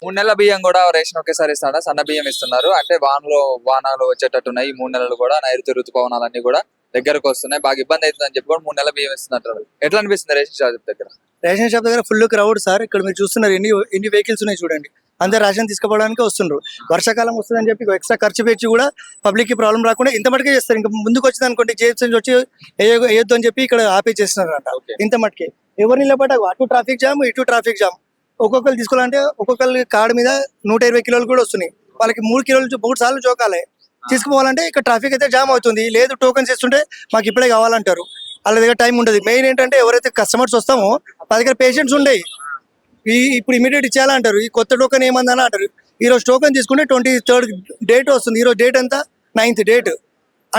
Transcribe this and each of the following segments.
3 నెలల బియ్యం కూడా రేషన్ ఒకేసారి ఇస్తాడా? సన్న బియ్యం ఇస్తున్నారు అంటే వానాలు వచ్చేటట్టున్నాయి. ఈ 3 నెలలు కూడా నైరుతి ఋతుపవనాలన్నీ కూడా దగ్గరకు వస్తున్నాయి. బాగా ఇబ్బంది అవుతుందని చెప్పి కూడా 3 నెలల బియ్యం ఇస్తున్నట్టు. ఎట్లా అనిపిస్తుంది రేషన్ షాప్ దగ్గర? రేషన్ షాప్ దగ్గర ఫుల్ క్రౌడ్ సార్. ఇక్కడ మీరు చూస్తున్నారు ఎన్ని వెహికల్స్ ఉన్నాయి చూడండి. అందరు రేషన్ తీసుకుపోవడానికి వస్తుండ్రు. వర్షాకాలం వస్తుందని చెప్పి ఎక్స్ట్రా ఖర్చు పెట్టి కూడా పబ్లిక్ కి ప్రాబ్లం రాకుండా ఇంత మటుకే చేస్తారు. ఇంకా ముందుకు వచ్చింది అనుకోండి జేఎఫ్సీ నుంచి వచ్చి వేయొద్దు అని చెప్పి ఇక్కడ ఆపే చేస్తున్నారంట. ఇంత మటుకే ఎవరు నిలబడ్డా అటు ట్రాఫిక్ జామ్ ఇటు ట్రాఫిక్ జామ్. ఒక్కొక్కరు తీసుకోవాలంటే ఒక్కొక్కరి కార్డు మీద 120 కిలోలు కూడా వస్తున్నాయి. వాళ్ళకి 3 కిలోలు 3 సార్లు జోకాలి. తీసుకుపోవాలంటే ఇక్కడ ట్రాఫిక్ అయితే జామ్ అవుతుంది. లేదు టోకన్స్ ఇస్తుంటే మాకు ఇప్పుడే కావాలంటారు. వాళ్ళ దగ్గర టైం ఉండదు. మెయిన్ ఏంటంటే ఎవరైతే కస్టమర్స్ వస్తామో వాళ్ళ దగ్గర పేషెంట్స్ ఉండేవి. ఇప్పుడు ఇమీడియట్ ఇచ్చేయాలంటారు. ఈ కొత్త టోకన్ ఏమందని అంటారు. ఈ రోజు టోకన్ తీసుకుంటే 23rd డేట్ వస్తుంది. ఈ రోజు డేట్ ఎంత 9th డేట్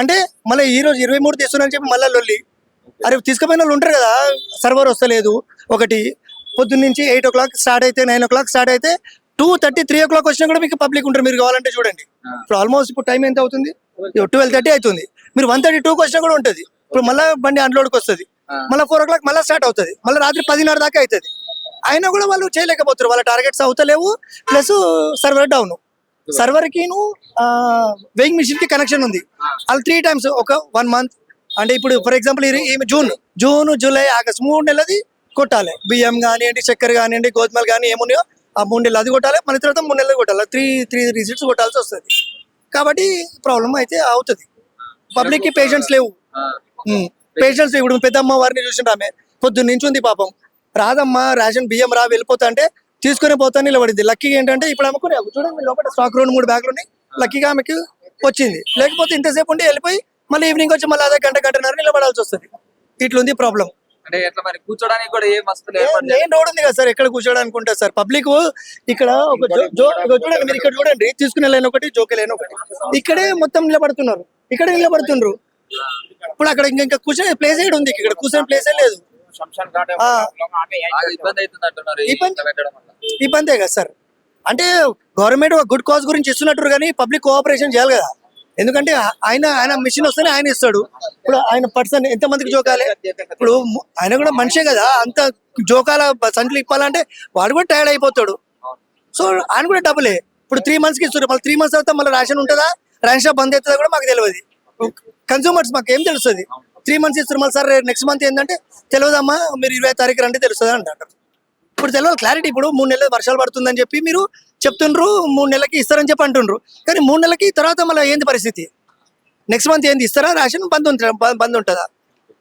అంటే మళ్ళీ ఈ రోజు 23 తీస్తున్నారని చెప్పి మళ్ళీ లొల్లి. అరే తీసుకుపోయిన వాళ్ళు ఉంటారు కదా, సర్వర్ వస్తలేదు. ఒకటి పొద్దున్న నుంచి 8 o'clock స్టార్ట్ అయితే 9 o'clock స్టార్ట్ అయితే 2:30 3 o'clock వచ్చినా కూడా మీకు పబ్లిక్ ఉంటారు. మీరు కావాలంటే చూడండి. ఇప్పుడు ఆల్మోస్ట్ ఇప్పుడు టైం ఎంత అవుతుంది? 12:30 అవుతుంది. మీరు 1:32 వచ్చినా కూడా ఉంటుంది. ఇప్పుడు మళ్ళీ బండి అన్లోడ్కి వస్తుంది. మళ్ళీ 4 o'clock మళ్ళీ స్టార్ట్ అవుతుంది. మళ్ళీ రాత్రి 10:30 దాకా అవుతుంది. అయినా కూడా వాళ్ళు చేయలేకపోతారు. వాళ్ళ టార్గెట్స్ అవుతలేవు. Plus server down. సర్వర్ కి వెయింగ్ మిషన్ కి కనెక్షన్ ఉంది. వాళ్ళు 3 times ఒక 1 month అంటే ఇప్పుడు for example June July August 3 నెలలది కొట్టాలి. బియ్యం కానివ్వండి, చక్కెర కానివ్వండి, గోధుమలు కానీ ఏమున్నాయో ఆ 3 నెలలు అది కొట్టాలి. మన తర్వాత 3 నెలలు కొట్టాలి. త్రీ రిసిప్ట్స్ కొట్టాల్సి వస్తుంది. కాబట్టి ప్రాబ్లం అయితే అవుతుంది. పబ్లిక్ కి పేషెంట్స్ లేవు. పేషెంట్స్ ఇప్పుడు పెద్దమ్మ వారిని చూసిండ్రు. ఆమె పొద్దున్న నుంచి ఉంది పాపం. రాదమ్మా రేషన్ బియ్యం వెళ్ళిపోతా అంటే తీసుకుని పోతాను నిలబడింది. లక్కీగా ఏంటంటే ఇప్పుడు ఆమెకు చూడండి లోపల స్టాక్ 2-3 బ్యాగులు ఉన్నాయి. లక్కీగా ఆమెకి వచ్చింది. లేకపోతే ఇంతసేపు ఉండి వెళ్ళిపోయి మళ్ళీ ఈవినింగ్ వచ్చి మళ్ళీ అదే గంటన్నర నిలబడాల్సి వస్తుంది. ఇట్లుంది ప్రాబ్లం. అంటే ఎట్లా మరి కూర్చోడానికి కూడా ఏ మస్తు మెయిన్ రోడ్ ఉంది కదా సార్, ఎక్కడ కూర్చోడానికి ఉంటుంది సార్? పబ్లిక్ ఇక్కడ ఒక చూడండి, మీరు ఇక్కడ చూడండి, తీసుకునే లైన్ ఒకటి, జోకే లైన్ ఒకటి. ఇక్కడే మొత్తం నిలబడుతున్నారు. ఇక్కడే నిలబడుతుండ్రు. ఇప్పుడు అక్కడ ఇంకా కూర్చొని ప్లేస్ ఏడు ఉంది. ఇక్కడ కూర్చొని ప్లేసే లేదు. ఇబ్బందే కదా సార్. అంటే గవర్నమెంట్ ఒక గుడ్ కాజ్ గురించి ఇస్తున్నట్టు కానీ పబ్లిక్ కోఆపరేషన్ చేయాలి కదా. ఎందుకంటే ఆయన మిషన్ వస్తేనే ఆయన ఇస్తాడు. ఇప్పుడు ఆయన పర్సన్ ఎంత మందికి జోకాలి? ఇప్పుడు ఆయన కూడా మనిషే కదా. అంత జోకాల సంచులు ఇప్పాలంటే వాడు కూడా టైర్డ్ అయిపోతాడు. సో ఆయన కూడా డబ్బులే. ఇప్పుడు 3 months కి ఇస్తారు. మళ్ళీ 3 months తర్వాత మళ్ళీ రేషన్ ఉంటుందా, రేషన్ షాప్ బంద్ అవుతుందా కూడా మాకు తెలియదు. కన్సూమర్స్ మాకు ఏం తెలుస్తుంది? 3 months ఇస్తారు. మళ్ళీ సార్ నెక్స్ట్ మంత్ ఏంటంటే తెలియదమ్మా, మీరు 20వ తారీఖు రండి తెలుస్తుంది అని అంటారు. ఇప్పుడు తెలియదు క్లారిటీ. ఇప్పుడు 3 నెలలు వర్షాలు పడుతుందని చెప్పి మీరు చెప్తుండ్రు, 3 నెలలకి ఇస్తారని చెప్పి అంటుండ్రు. కానీ 3 నెలలకి తర్వాత మళ్ళీ ఏంది పరిస్థితి? నెక్స్ట్ మంత్ ఏంది ఇస్తారా? రేషన్ బంద్ ఉంటుందా?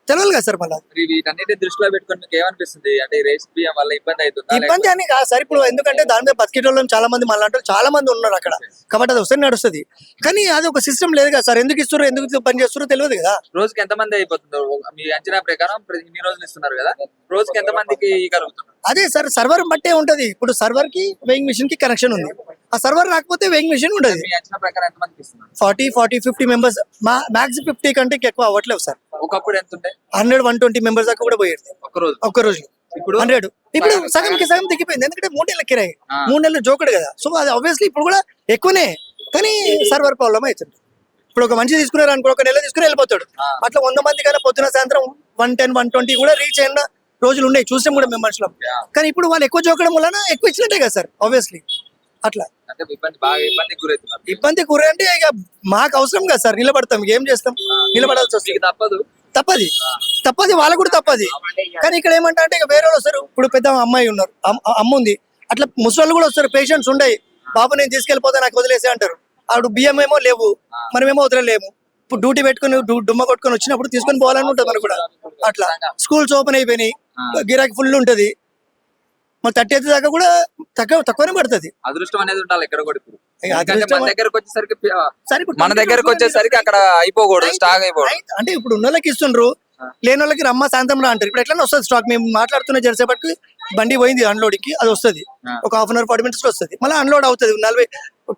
తెలియదు కదా సార్. మళ్ళీ వీటన్నిటి దృష్టిలో పెట్టుకుని మీకు ఏమనిపిస్తుంది? అంటే రేషన్ బియ్యం వల్ల ఇబ్బంది అవుతుంది? ఇబ్బంది అని కాదు సార్. ఇప్పుడు ఎందుకంటే దాని మీద బతికేటోళ్ళం చాలా మంది మళ్ళీ అంటారు, చాలా మంది ఉన్నారు అక్కడ. కాబట్టి అది వస్తే నడుస్తుంది. కానీ అది ఒక సిస్టమ్ లేదు కదా సార్. ఎందుకు ఇస్తారు, ఎందుకు పని చేస్తారో తెలియదు కదా. రోజుకి ఎంత మంది అయిపోతున్నారు మీ అంచనా ప్రకారం? ఇన్ని రోజులు ఇస్తున్నారు కదా, రోజుకి ఎంత మందికి కలుగుతున్నారు? అదే సార్, సర్వర్ బట్టే ఉంటది. ఇప్పుడు సర్వర్ కి వెయింగ్ మిషన్ కి కనెక్షన్ ఉంది. ఆ సర్వర్ రాకపోతే వెయింగ్ మిషన్ ఉండదు. మీ అంచనా ప్రకారం ఎంత మందికి ఇస్తున్నారు? 40, 50 మెంబర్స్. మ్యాక్స్ 50 కంటే ఎక్కువ అవ్వట్లేవు సార్. ఒకప్పుడు ఎంత ఉంటే 100-120 మెంబర్స్ దాకా కూడా పోయేది ఒక్క రోజు. ఇప్పుడు 100. ఇప్పుడు సగం దిగిపోయింది. ఎందుకంటే 3 నెలల కిరాయి, 3 నెలలు జోకడు కదా. సో అది ఆబ్వియస్లీ ఇప్పుడు కూడా ఎక్కువనే. కానీ సర్వర్ ప్రాబ్లం అవుతుంది. ఇప్పుడు ఒక మనిషి తీసుకున్నారు అనుకో, ఒక నెల తీసుకుని వెళ్ళిపోతాడు. అట్లా 100 మంది కన్నా పొద్దున సాయంత్రం 110-120 కూడా రీచ్ అయిన రోజులు ఉన్నాయి. చూసాం కూడా మేము మనుషులు. కానీ ఇప్పుడు వాళ్ళు ఎక్కువ జోకడం వలన ఎక్కువ ఇచ్చినట్టే కదా సార్. ఆబ్వియస్లీ అట్లా ఇబ్బంది కూర అంటే ఇక మాకు అవసరం కదా సార్. నిలబడతాం, ఏం చేస్తాం? నిలబడాల్సి వస్తుంది. తప్పది వాళ్ళకు కూడా తప్పది. కానీ ఇక్కడ ఏమంటా అంటే ఇక వేరే వాళ్ళు వస్తారు. ఇప్పుడు పెద్ద అమ్మాయి ఉన్నారు, అమ్మ ఉంది. అట్లా ముసళ్ళు కూడా వస్తారు. పేషెంట్స్ ఉండయి. బాబు నేను తీసుకెళ్ళిపోతా, నాకు వదిలేసే అంటారు. ఆవిడ బియ్యం ఏమో లేవు, మనమేమో వదలలేము. ఇప్పుడు డ్యూటీ పెట్టుకుని డుమ్మ కొట్టుకొని వచ్చినప్పుడు తీసుకొని పోవాలని ఉంటుంది మనకు కూడా. అట్లా స్కూల్స్ ఓపెన్ అయిపోయినాయి, గిరాకీ ఫుల్ ఉంటది. మరి 30th దాకా కూడా తక్కువనే పడుతుంది. అదృష్టం అనేది ఉండాలి ఇక్కడ కూడా. మన దగ్గరకు వచ్చేసరికి అక్కడ అయిపోకూడదు, స్టాక్ అయిపోకూడదు. అంటే ఇప్పుడు ఉన్న వాళ్ళకి ఇస్తుండ్రు, లేని వాళ్ళకి రమ్మ సాయంత్రం రా అంటారు. ఇప్పుడు ఎట్లా వస్తుంది స్టాక్? మేము మాట్లాడుతున్న జరిసేపటికి బండి పోయింది అన్లోడింగ్ కి, అది వస్తుంది. ఒక 1/2 hour 40 minutes లో వస్తుంది. మళ్ళీ అన్లోడ్ అవుతుంది.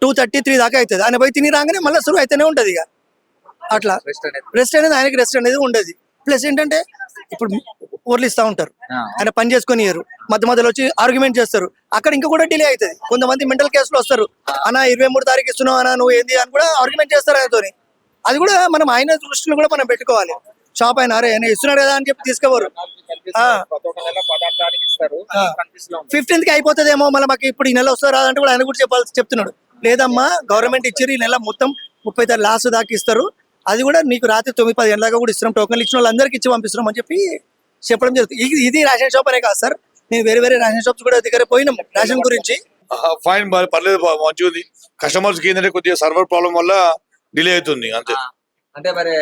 2:33 దాకా అవుతుంది. ఆయన పోయి తిని రాగానే మళ్ళీ సురువు అయితేనే ఉంటది. ఇక అట్లా రెస్ట్ అనేది ఆయనకి రెస్ట్ అనేది ఉండదు. ప్లస్ ఏంటంటే ఇప్పుడు ఊర్లు ఇస్తా ఉంటారు, ఆయన పని చేసుకొని మధ్యలో వచ్చి ఆర్గ్యుమెంట్ చేస్తారు. అక్కడ ఇంకా కూడా డిలే అవుతుంది. కొంతమంది మెంటల్ కేసులు వస్తారు. అన్న 23 తారీఖు ఇస్తున్నావు అన్న, నువ్వు ఏంది అని కూడా ఆర్గ్యుమెంట్ చేస్తారు ఆయనతో. అది కూడా మనం ఆయన దృష్టిలో కూడా మనం పెట్టుకోవాలి. షాప్ అయినా అరే ఇస్తున్నాడు కదా అని చెప్పి తీసుకోవరు. ఇస్తారు ఆ. కన్ఫ్యూజ్ లో ఉంది. 15th కి అయిపోతుందేమో మళ్ళీ మాకు ఇప్పుడు ఈ నెల వస్తుందా రాదంటే కూడా ఆయన కూడా చెప్తున్నాడు. లేదమ్మా గవర్నమెంట్ ఇచ్చారు ఈ నెల మొత్తం 30 లాస్ట్ దాకా ఇస్తారు, అది కూడా నీకు రాత్రి 9-10 గంటల దాకా కూడా ఇస్తున్నాం, టోకన్లు ఇచ్చిన వాళ్ళందరికీ ఇచ్చి పంపిస్తున్నాం అని చెప్పి చెప్పడం జరుగుతుంది. ఇది రేషన్ షాప్ అనే కాదు సార్, నేను వేరే వేరే రేషన్ షాప్స్ కూడా దగ్గర పోయినాం రేషన్ గురించి. ఫైన్ పర్లేదు, మంచిగా ఉంది. కస్టమర్స్ కి ఏంటంటే కొద్దిగా సర్వర్ ప్రాబ్లం వల్ల డిలే అవుతుంది అంతే. అంటే మరి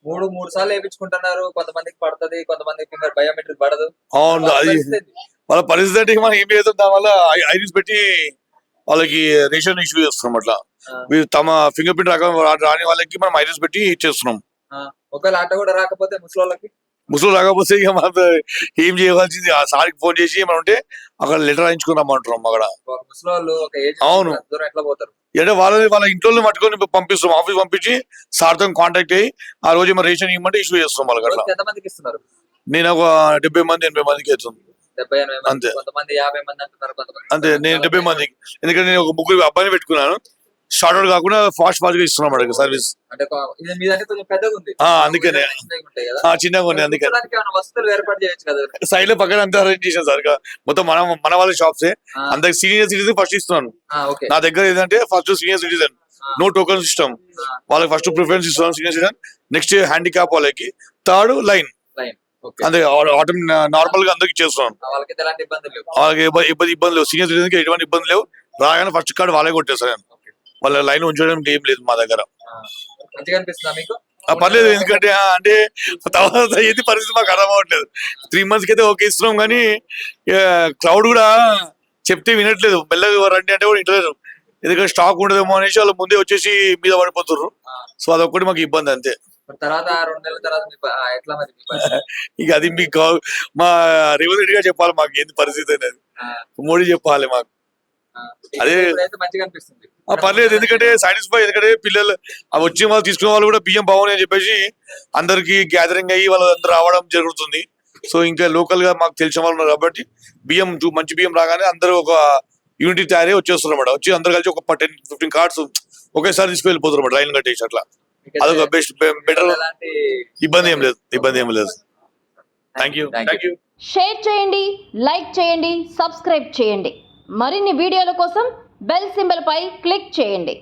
మూడు సార్లు వేయించుకుంటున్నారు, కొంతమందికి పడుతుంది, కొంతమందికి ఫింగర్ బయోమెట్రిక్ పడదు. అవును, అది వాళ్ళ పరిస్థితి అంటే మనం ఏం చేస్తాం, దాని వల్ల ఐడీస్ పెట్టి వాళ్ళకి రేషన్ ఇష్యూ చేస్తున్నాం. అట్లా వీళ్ళు తమ ఫింగర్ ప్రింట్ రాని వాళ్ళకి మనం ఐడీస్ పెట్టి ఇచ్చేస్తున్నాం. ఒకవేళ ఆటో కూడా రాకపోతే ముసలోళ్ళకి ముసలు రాకపోతే ఇక మనం ఏం చేయవలసింది, ఆ సార్కి ఫోన్ చేసి ఏమైనా ఉంటే అక్కడ లెటర్ రాయించుకున్నామంటున్నాం అక్కడ. ముసలోళ్ళు ఒక ఏజ్ అవును. దూరం ఎట్లా పోతారు? అంటే వాళ్ళ ఇంట్లో పట్టుకొని పంపిస్తాం, ఆఫీస్ పంపించి సార్తో కాంటాక్ట్ అయ్యి ఆ రోజు మన రేషన్ ఇవ్వమంటే ఇష్యూ చేస్తాం వాళ్ళకి. అట్లా ఎంతమందికి ఇస్తున్నారు? నేను ఒక 70 మంది 80 మందికి అవుతుంది 70-80 మంది, అంతే. కొంతమంది 50 మంది అంటున్నారు, కొంతమంది అంతే. నేను 70 మందికి, ఎందుకంటే నేను ఒక 3 అబ్బాయిని పెట్టుకున్నాను, షార్ట్ అవుట్ కాకుండా ఫాస్ట్ గా ఇస్తున్నాం అక్కడ సర్వీస్. అంటే ఇది మీదంటే కొంచెం పెద్దగా ఉంది. అందుకనే చిన్నగా ఉంటాయి కదా, చిన్నగా ఉంది. అందుకని కూర్చోడానికి ఏమైనా వసతులు ఏర్పాటు చేయొచ్చు కదా. సైడ్ లో పక్కన అంతా అరేంజ్ చేసాను సార్. మొత్తం మన వాళ్ళ షాప్సే. అందరికి సీనియర్ సిటిజన్ ఫస్ట్ ఇస్తున్నాను. ఓకే. నా దగ్గర ఏంటంటే first senior citizen, no token system, వాళ్ళకి ఫస్ట్ ప్రిఫరెన్స్ ఇస్తున్నాను సీనియర్ సిటిజన్, నెక్స్ట్ హ్యాండిక్యాప్ వాళ్ళకి, థర్డ్ లైన్. ఓకే. అంతే నార్మల్ గా అందరికి చేస్తున్నాను. వాళ్ళకి ఎలాంటి ఇబ్బందులు లేవు. వాళ్ళకి ఇబ్బంది లేవు, సీనియర్ సిటిజన్ కి ఎటువంటి ఇబ్బంది లేవు. రాగానే ఫస్ట్ కార్డు వాళ్ళే కొట్టేస్తాను నేను, వాళ్ళ లైన్ ఉంచడానికి ఏం లేదు మా దగ్గర. మంచిగా అనిపిస్తుందా మీకు? పర్లేదు, ఎందుకంటే అంటే తర్వాత ఏది పరిస్థితి మాకు అర్థం అవ్వట్లేదు. 3 months కి అయితే ఓకే ఇస్తున్నాం, కానీ క్రౌడ్ కూడా చెప్తే వినట్లేదు. మెల్లగా రండి అంటే కూడా ఇంటలేదు, ఎందుకంటే స్టాక్ ఉండదేమో అనేసి వాళ్ళు ముందే వచ్చేసి మీద పడిపోతున్నారు. సో అదొక్కటి మాకు ఇబ్బంది అంతే. తర్వాత 2 నెలల తర్వాత ఎట్లా మరి మీ పరిస్థితి? ఇక అది మీకు మా రేవంత్ రెడ్డి గారు చెప్పాలి మాకు ఏంది పరిస్థితి అనేది, మోడీ చెప్పాలి మాకు. అదే ఇప్పుడైతే మంచిగా అనిపిస్తుంది. పర్లేదు, ఎందుకంటే సాటిస్ఫై, ఎందుకంటే పిల్లలు వచ్చే వాళ్ళు తీసుకునే వాళ్ళు కూడా బియ్యం బాగున్నాయి అని చెప్పేసి అందరికి గ్యాదరింగ్ అయ్యి వాళ్ళందరూ రావడం జరుగుతుంది. సో ఇంకా లోకల్ గా మాకు తెలిసిన వాళ్ళు ఉన్నారు కాబట్టి బియ్యం మంచి బియ్యం రాగానే అందరూ ఒక యూనిటీ తయారీ వచ్చేస్తున్నారు అన్నమాట. వచ్చి అందరు కలిసి ఒక 10-15 కార్డ్స్ ఒకేసారి తీసుకువెళ్ళిపోతారు అన్నమాట, లైన్ కట్టేసి. అట్లా అదొక బెటర్, ఇబ్బంది ఏం లేదు. Thank you. షేర్ చేయండి, లైక్ చేయండి, సబ్స్క్రైబ్ చేయండి. మరిన్ని వీడియోల కోసం బెల్ సింబల్ పై క్లిక్ చేయండి.